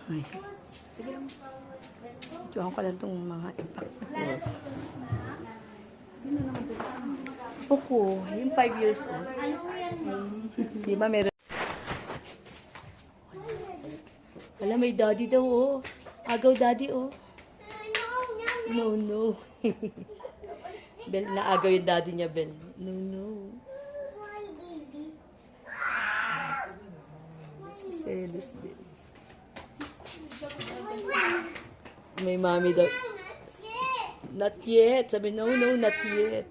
Ay. Sige lang. Diyan ko lang itong mga impact na ko. Sino naman ito? Puko, yung 5 years old. Di ba meron? Alam, may daddy daw, oh. Agaw daddy, oh. No, no. Bel, naagaw yung daddy niya, Bel. No, no. Selos din. May mami daw. Not yet. Sabi, no, no, not yet.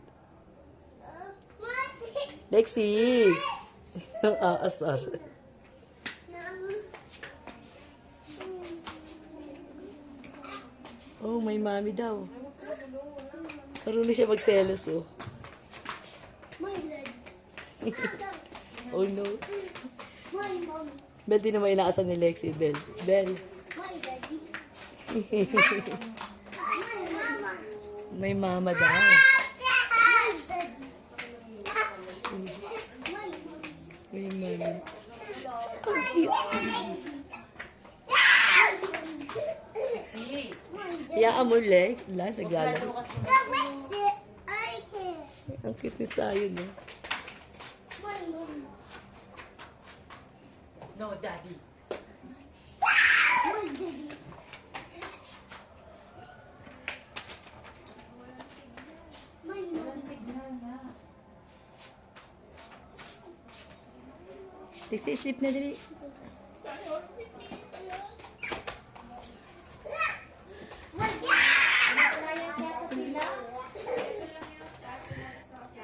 Lexi! Ang aasar. Oh, may mami daw. Marunong siya magselos, oh. Oh, no. Bel, di naman inaasar ni Lexi, Bel. Bel. May mama daw. May mama. Ang cute. Iyaan mo, Lex. Wala, sa gala. Ang cute ni Sayo, no? No, Daddy. Lexi, sleep na dali.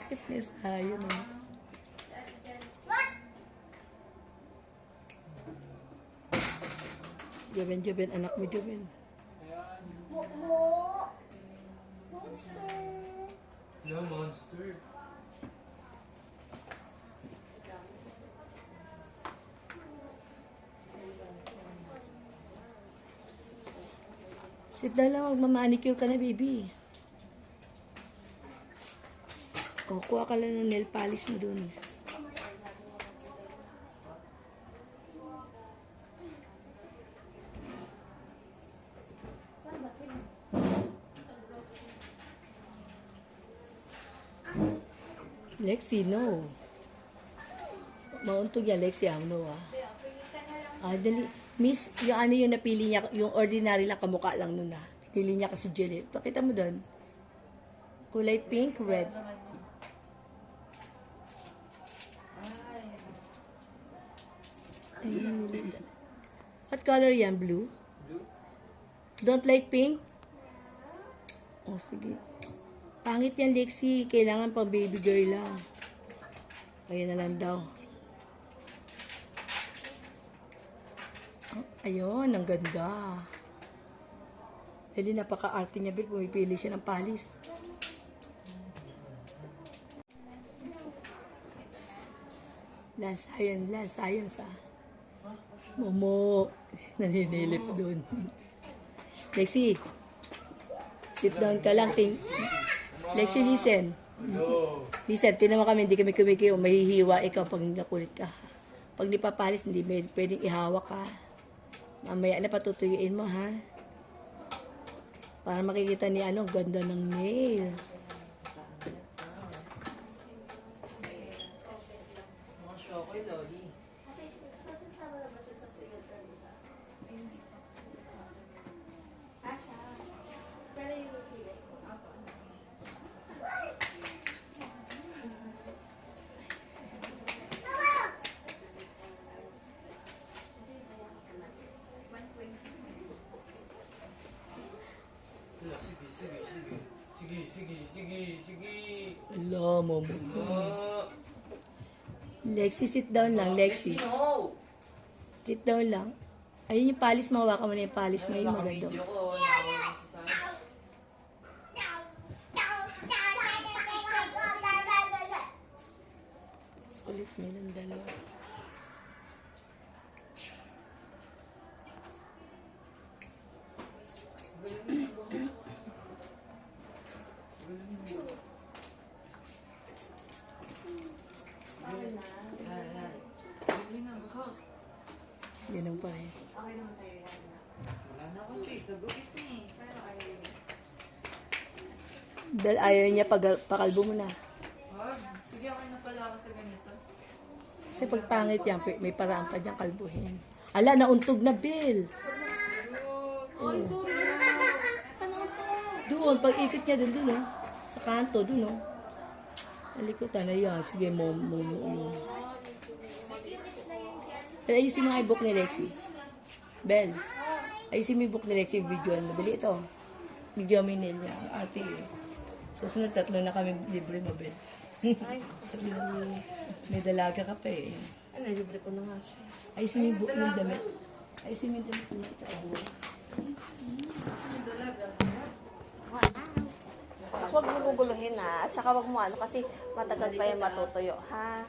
Fitness tayo, no? Joben, Joben, anak mo, Joben. No monster. Sit down lang, magmamanicure ka na, baby. O, kuha ka lang ng nail polish mo dun. Lexi, no. Mauntog yan, Lexi, no, ah. Ah, dali. Miss, yung ano yung napili niya, yung ordinary lang kamukha lang nun, ah. Pinili niya kasi Juliet. Pakita mo doon. Kulay pink, red. Ay, what color yan? Blue? Blue? Don't like pink? Oh, sige. Pangit yan, Lexi. Kailangan pang baby girl lang. Kaya na lang daw. Oh, ayun, ang ganda. Eh di napaka-arte niya, Bill. Pumipili siya ng palis. Lansayon sa Momo. Naninilip doon. Lexi, sit down ka lang. Lexi, listen. No. Listen, tinan mo kami, hindi kami kumikiyo. Mahihiwa ikaw pag nakulit ka. Pag di papalis, hindi pwedeng ihawak ka. Mamaya na patutuyuin mo, ha? Para makikita ni ano, ganda ng nail. Mga shokoy, Loli. Sige. Ala, Momo. Ah. Lexi, sit down lang, Lexi. No. Sit down lang. Ayun yung palis mo, hawakan mo na yung palis mo. Yung maganda. Naka-video ko. Nawala si Sarah. Ulit nilang dalawa. Ganun pa rin. Okay naman sa'yo yan. Wala na akong choice. Nag-ulit na eh. Pero ayaw. Dahil ayaw niya pakalbo mo na. Wag. Sige, okay na pala ako sa ganito. Kasi pag pangit yan, may paraan pa niyang kalbuhin. Ala, nauntog na, Bill. Ay, sorry. Saan ako to? Doon, pag ikot niya doon, oh. Sa kanto, doon, oh. Talikutan na yan. Sige, mo. Bel, ayusin mo nga yung book ni Lexi. Bel, ayusin mo yung book ni Lexi. Videoan mo. Dali ito. Videoan mo yung nail niya. Ate, eh. Sa sunod, 3 na kami libre mo, Bel. May dalaga ka pa, eh. Ano, libre ko na nga siya. Ayusin mo yung book ng damit. Ayusin mo yung damit niya. Tsaka buwan. Huwag mo guguluhin ha. At saka huwag mo ano kasi matagal pa yan matutuyo ha.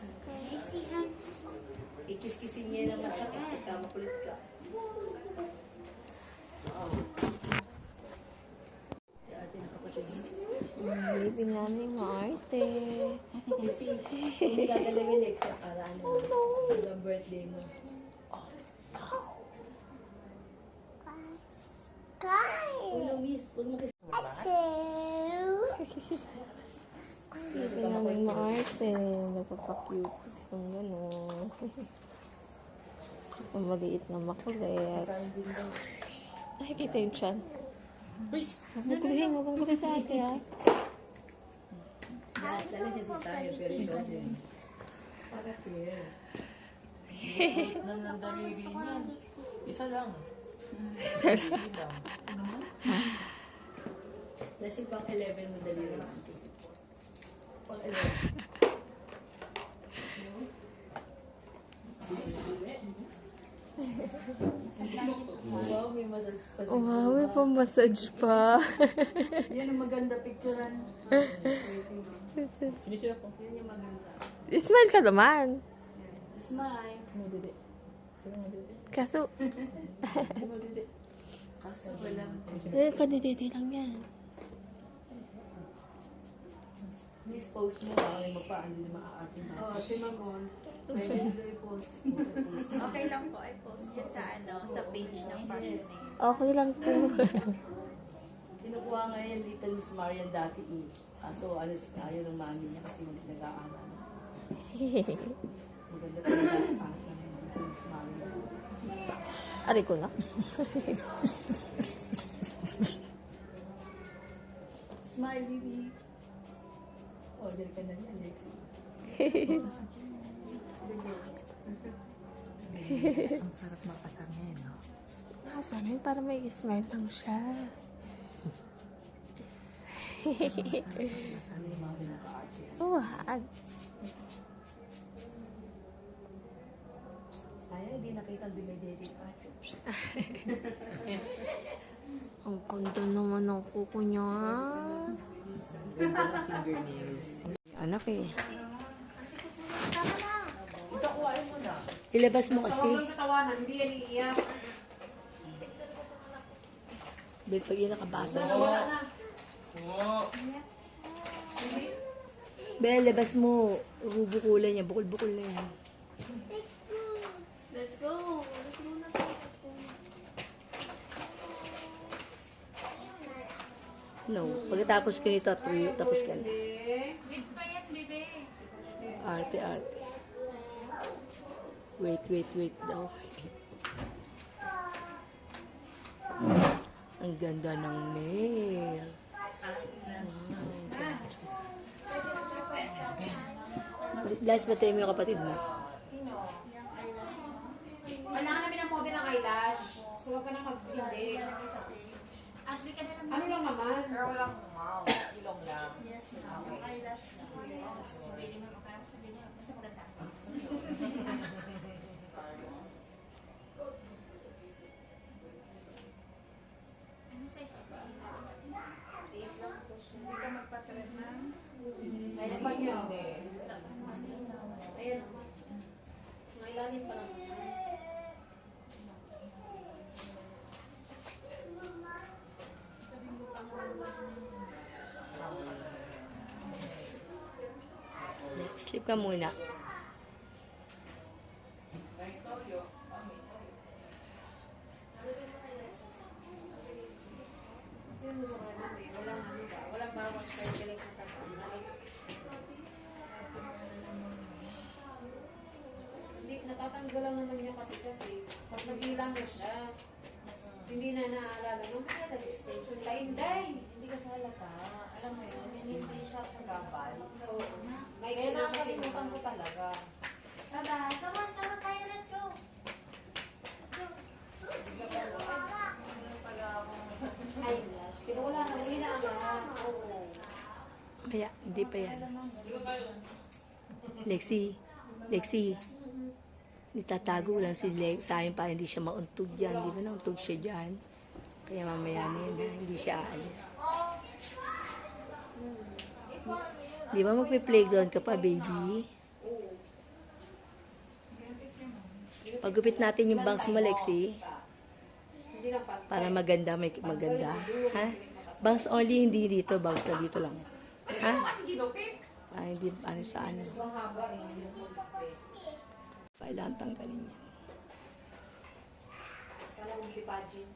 Ikis-kisin niya ng masakit. Pagka makulit ka. Baby namin Marte. Kasi, hindi gagalawin Lexi para ano. Para birthday mo. Ulo, miss. Huwag mo kasi. Baby namin Marte. Nagpapacuties ng gano'n. Ang maliit na makulit. Nakikita yung chan. Huwag mong guluhin. Huwag mong guluhin sa ate ha. Talaga si Sayo, pero ikaw din. Para fair. Ng daliri niyan. Isa lang. Kasi pang 11 mo dali rin. Pang 11. Wow, may massage pa siya. Wow, may pang-massage pa. Yan ang maganda picturean. Yan yung maganda. Smile ka naman. Smile. Kaso, Kaso wala. kadididi lang yan. Please post mo ha. May magpaan din maaarte na. Oo, si Mamon. May post. Okay lang po, I post niya sa sa page ng partner. Okay lang po. Kinukuha nga yan Little Miss Marian dati eh. Kaso ayaw ng mami niya kasi hindi nag-aaral. Maganda talaga ang pangalan ng Little Miss Marian. Ari ko na. Smile, baby. Order ka na niya, Lexi. Ang sarap mapasangin, no? Sana yun para may smile lang siya. Ano yung mga pinaka-arte? Wag. Sayang, hindi nakita ang dumidedi pa. Ang ganda naman ng kuko niya. Fingernails. Anak eh. Ito, kuhain mo na. Ilabas mo kasi. Sa tawanan, hindi yan iiyak. Bill, pag yung nakabasa. Oo. Bel, labas mo. Bukulan niya. Bukol-bukol na yan. Let's go. Let's go na tayo. No. Pagkatapos ko nito, tuyo, tapos ka na. With pa yan, bebe. Arte. Wait daw. Ang ganda ng nail. Wow. Last ba tayo mo yung kapatid mo? Kailangan namin ng model ng eyelash. So, huwag ka nang mag-hindi. Agri ka na lang. Ano lang naman? Pero walang mouth. Ilong lang. Yes, yung eyelash na. Really, ma'am, akala ko sabihin niya, basta maganda. Ano size? Hindi ka magpa-thread, ma'am. Kaya pag hindi. Ayan. May ilalim pa lang. Sleep ka muna. Matatanggalan naman niya kasi pag nagilang na siya, hindi na naalala nung may extension line. Hindi ka sa halata. Alam mo yun, hindi siya sa gabal. May Kaya extension kasi nakakalimutan ko talaga. Tara, come on, tayo, let's go. Ano pala ako? eyelash. Pero wala na, uwi na ang lahat. Oo. Kaya, hindi pa yan. Lexi. Nitatago lang si Lex sa akin para hindi siya mauntog dyan. Di ba nauntog siya dyan? Kaya mamaya na yun, ha? Hindi siya aalis. Di ba magpe-playground ka pa, baby? Pagupit natin yung bangs mo, Lexi. Hindi lang pa. Para maganda, may maganda. Ha? Bangs only, hindi dito. Bangs na dito lang. Ha? Ay, hindi, ano sa ano. Ang haba eh. Kailangan tanggalin yan. Sana kung lipagin.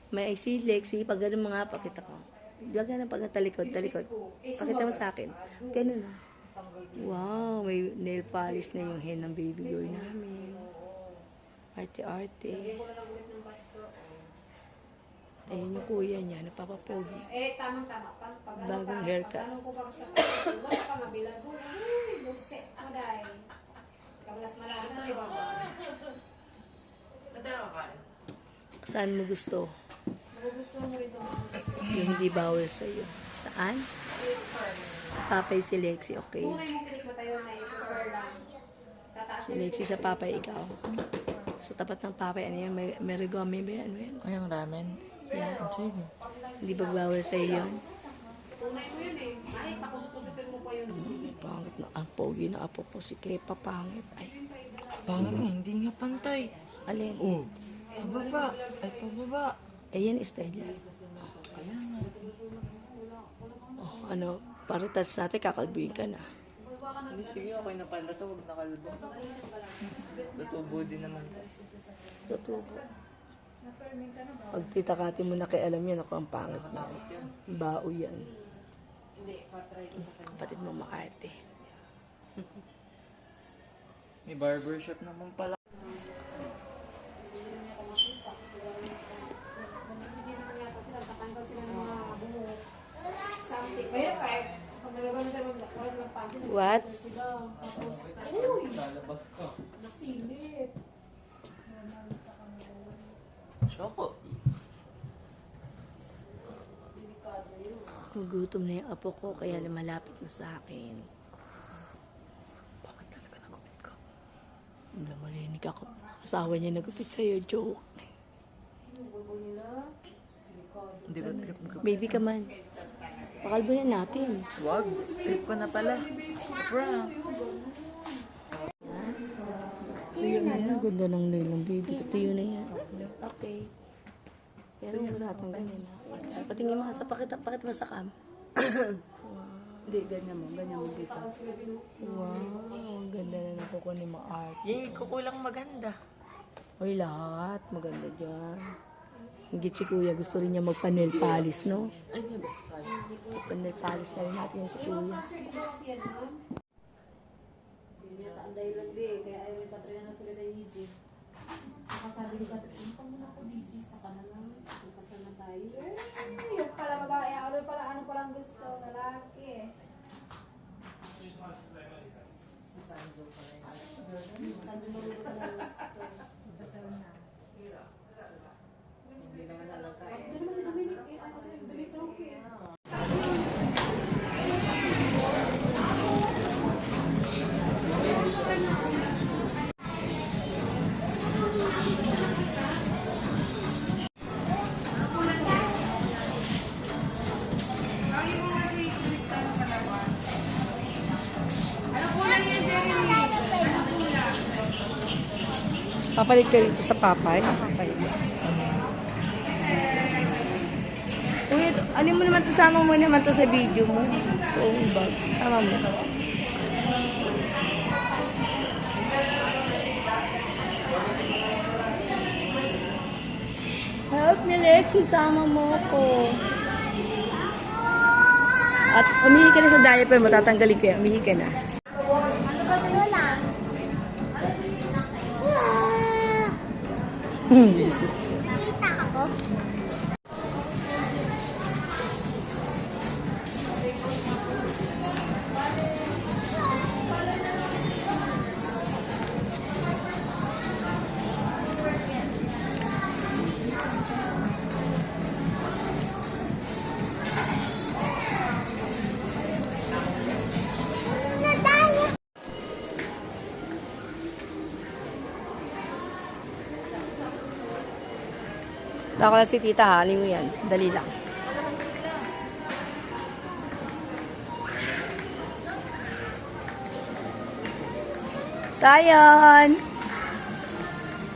May si Lexi, pag ganun mga pakita ko. Diba ganun pag talikod. Pakita mo sa akin. Ganun na. Wow, may nail polish na yung hen ng baby girl namin. Arte-arte. Hindi ko na lang ulit ng pastor. Ayun yung kuya niya, napapapogi. Tamang-tama. Pag Bagong haircut. Tanong ko pa sa pastor, wala pa mabilang. Uy, buset mo dahil. Kamulas-malasan na ibaba. Sa tayo ka? Saan mo gusto? Magugustuhan mo rin ito. Yung hindi bawal sa'yo. Saan? Sa papay si Lexi, okay? Tunay mong pinik matayo na yung cover lang. Tataas Si Lexi sa papay, ikaw. Sa tapat ng papay, ano yan? May regami ba yan? Ano yan? Yung ramen? Yan. Sige. Hindi ba bawal sa'yo yun? Tunay mo yun eh. Ay, pakusupusutin mo pa yun. Pangit na. Ang pogi na apo ko. Si Kepa, pangit. Ay, Pangit nga, hindi nga pantay. alin? Pababa. Ay, pababa. Ayan, style yan. Oh, ano, para tas natin, kakalbuhin ka na. Sige, okay na pala to. Huwag nakalbo. Tutubo din naman. Tutubo. Pag titakati mo na kay alam yan, ako ang pangit mo. Bao yan. Kapatid mo maarte. May barbershop naman pala. Tatanggal sila ng mga buhok. Something. Pero kahit pag nagagano sila, wala silang panty. What? Sila. Tapos, uy! Lalabas ka. Naksilip. Choco. Delikado yun. Gugutom na yung apo ko, kaya lumalapit na sa akin. Bakit talaga nagupit ko? Wala marinig ako. Asawa niya nagupit sa'yo, joke. Yung bulbul nila. Delikado. Hindi ba trip ko? Baby ka man. Pakalbo na natin. Wag. Trip ko na pala. Prank. Tuyo na yan. Ganda ng nail ng baby ko. Tuyo na yan. Okay. Pero yung ratang ganyan. Patingin mo sa pakit mo sa cam. Hindi, ganyan mo dito. Wow, ang ganda na nakukuha ni mga art. Yay, kukulang maganda. Uy, lahat. Maganda dyan. Higit si kuya, gusto rin niya magpa-nail polish, no? Ay, hindi ba? Sorry. Pa-nail polish na rin natin yung si kuya. Sponsor dito kasi yan, ma'am. Yun yata ang dahilan, be. Kaya ayaw ni Katrina na tuloy kay DJ. Nakasabi ni Katrina, pag muna ako DJ, saka na lang. Magkasal na tayo. Yung pala babae, ano pala ang gusto, lalaki. Sa Sanjo pa rin. Saan yung marunong ka na gusto? Hindi naman halata eh. Diyan naman si Dominic, eh. Ako si Dominic Roque. Papalit ka dito sa papay. Uy, ano mo naman to, sama mo naman to sa video mo. Oo, bag. Sama mo. Help me, Lexi. Sama mo ko. At umihi ka na sa diaper mo. Tatanggalin ko yan. Umihi ka na. Visit. Nakita ako. Ako lang si tita ha, mo yan. Dali lang. Sayon!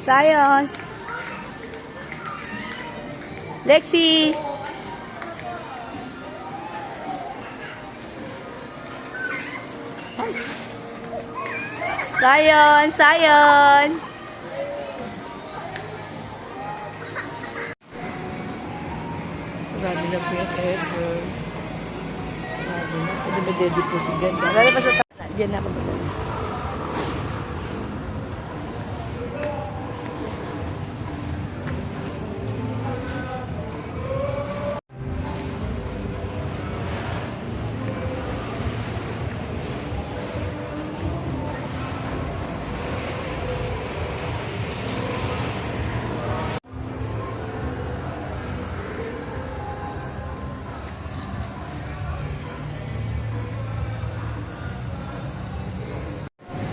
Sayon! Lexi! Sayon! Sayon! Grabe na po yung ever. Grabe na. Pwede ba daddy po si ganda? Lalabas na tayo. Diyan na ako.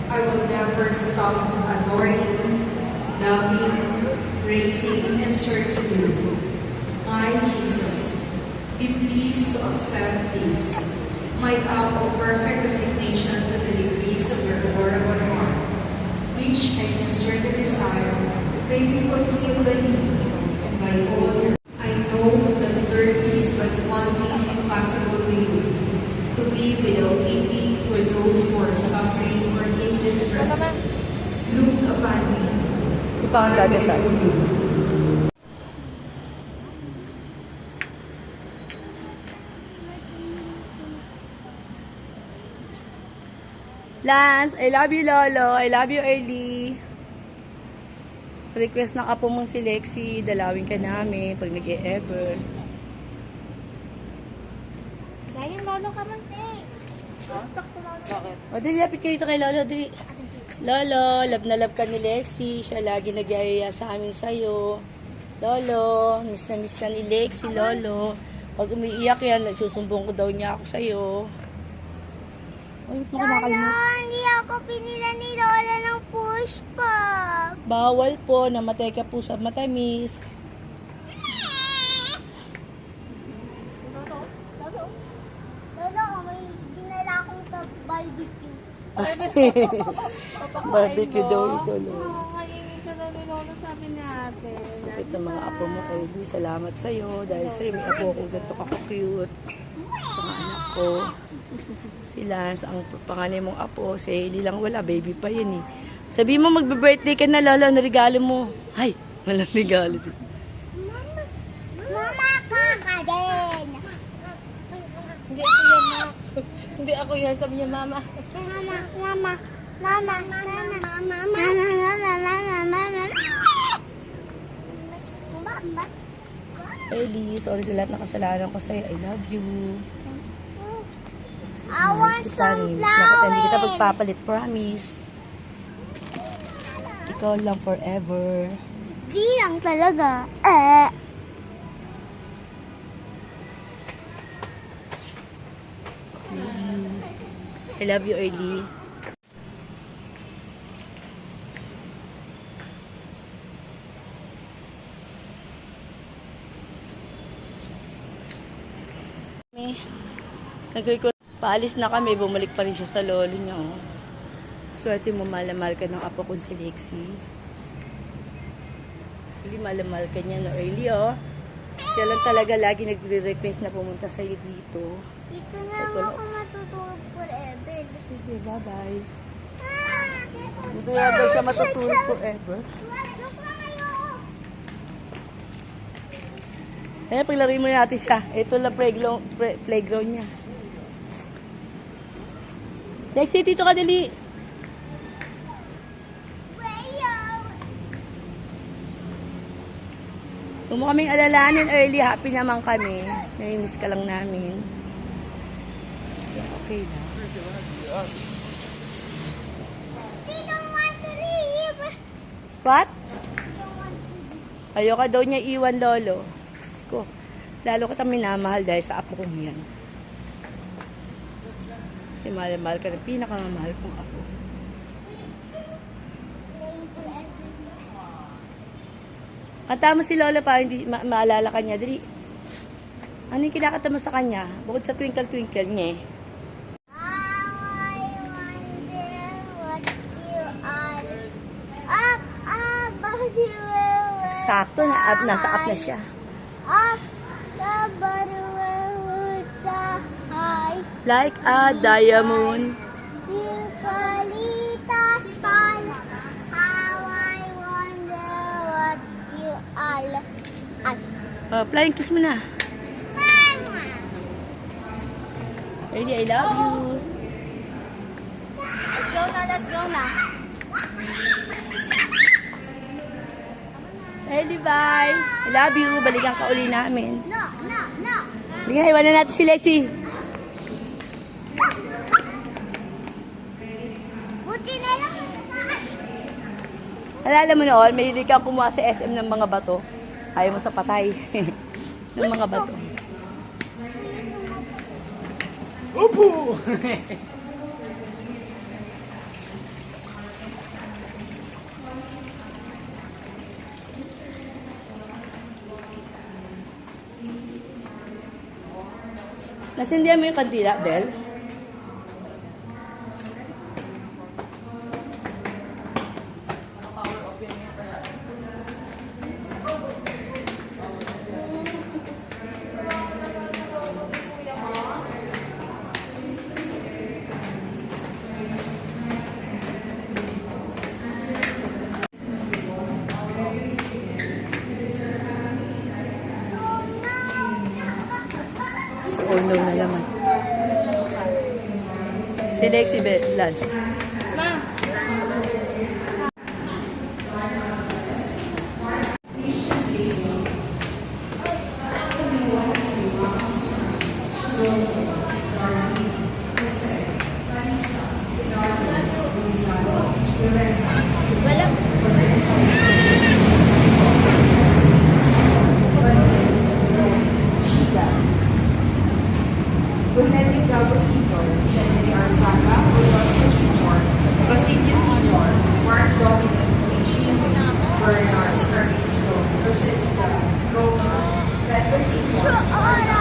I will never stop adoring, loving, praising, and serving you. My Jesus, be pleased to accept this, my act of perfect resignation to the decrees of your adorable heart, which I sincerely desire may be fulfilled by me and by all your. I know that there is but one thing impossible to you, to be without pity for those who are suffering or in distress. Look upon me. Ito pa ang dadasal. Lance, I love you, Lolo. I love you, Early. Request ng apo mong si Lexi. Dalawin ka namin pag nag-e-ever. Sayang, lolo ka man. Bakit? O, dili, lapit ka dito kay Lolo. Dili. Lolo, love na love ka ni Lexi. Siya lagi nagyayaya sa amin sa'yo. Lolo, miss na miss ka ni Lexi, Lolo. Pag umiiyak yan, nagsusumbong ko daw niya ako sa'yo. Ay, ba't mo kinakalimut? Hindi ako pinila ni Lola ng push pop. Bawal po, namatay ka po sa matamis. Lolo, may dinala akong barbecue. Barbecue daw ito, Lolo. Nakakaingin ka na ni Lola, sabi ni ate. Kapit ng mga apo mo, Ellie, salamat sa'yo. Dahil sa'yo, may apo ko ganito kako-cute. Mga anak ko. Si Lance, ang panganay mong apo. Si Ellie lang wala, baby pa yun eh. Sabi mo, magbe-birthday ka na, Lolo, na regalo mo. Ay, walang regalo. Mama ka din. Hindi ako yan, ma. Hindi ako yan, sabi niya, mama. Mama, mama, mama, mama, mama, mama, mama, mama. Ellie, sorry sa lahat ng kasalanan ko sa'yo. I love you. I want some Nakita, hindi kita flowers. pagpapalit, promise. Ikaw lang forever. Di lang talaga. I love you, Ellie. Nag-record. Paalis na kami, bumalik pa rin siya sa lolo niya. Oh. Swerte mo, malamal ka ng apo kong si Lexi. Really, malamal ka niya, no? Early, oh. Siya lang talaga lagi nagre-request na pumunta sa'yo dito. Dito na ako matutulog forever. Sige, bye-bye. Ah! Hindi nga daw siya matutulog forever. Look na kayo! Kaya paglaruin mo natin siya. Ito lang playground niya. Lexi, dito ka dali. Huwag mo kaming alalahanin early. Happy naman kami. Nai-miss ka lang namin. Okay lang. We don't want to leave. What? Ayoko daw niya iwan, Lolo. Diyos ko. Lalo kita minamahal dahil sa apo kong yan. Kasi mahal-mahal ka na pinakamamahal kong apo. Kanta mo si Lolo para hindi maalala ka niya. Dali. Ano yung kinakanta mo sa kanya? Bukod sa twinkle twinkle niya. I wonder what you are. Up above the world. Sakto na. Nasa up na siya. Up above the world so high. Like a diamond. Twinkle little star. How I wonder what you are. Flying kiss mo na. Mama. Lady, I love you. Let's go na, let's go na. Lady, bye. I love you. Balikan ka uli namin. No, no, no. Hindi nga, iwanan natin si Lexi. Buti na lang. Alala mo noon, may hindi kang kumuha sa SM ng mga bato. Ayaw mo sa patay. ng mga bato. Upo! Nasindihan mo yung kandila, Bel? Oh no na naman. Si Lexi, Bel, last. Rogelio Gago Sr., Kennedy Arzaga, Rodolfo Jr., Basilio Sr., Mark Dominic, H.E. Bernard, Armando, Rosita, Roma, Pedro Sr.,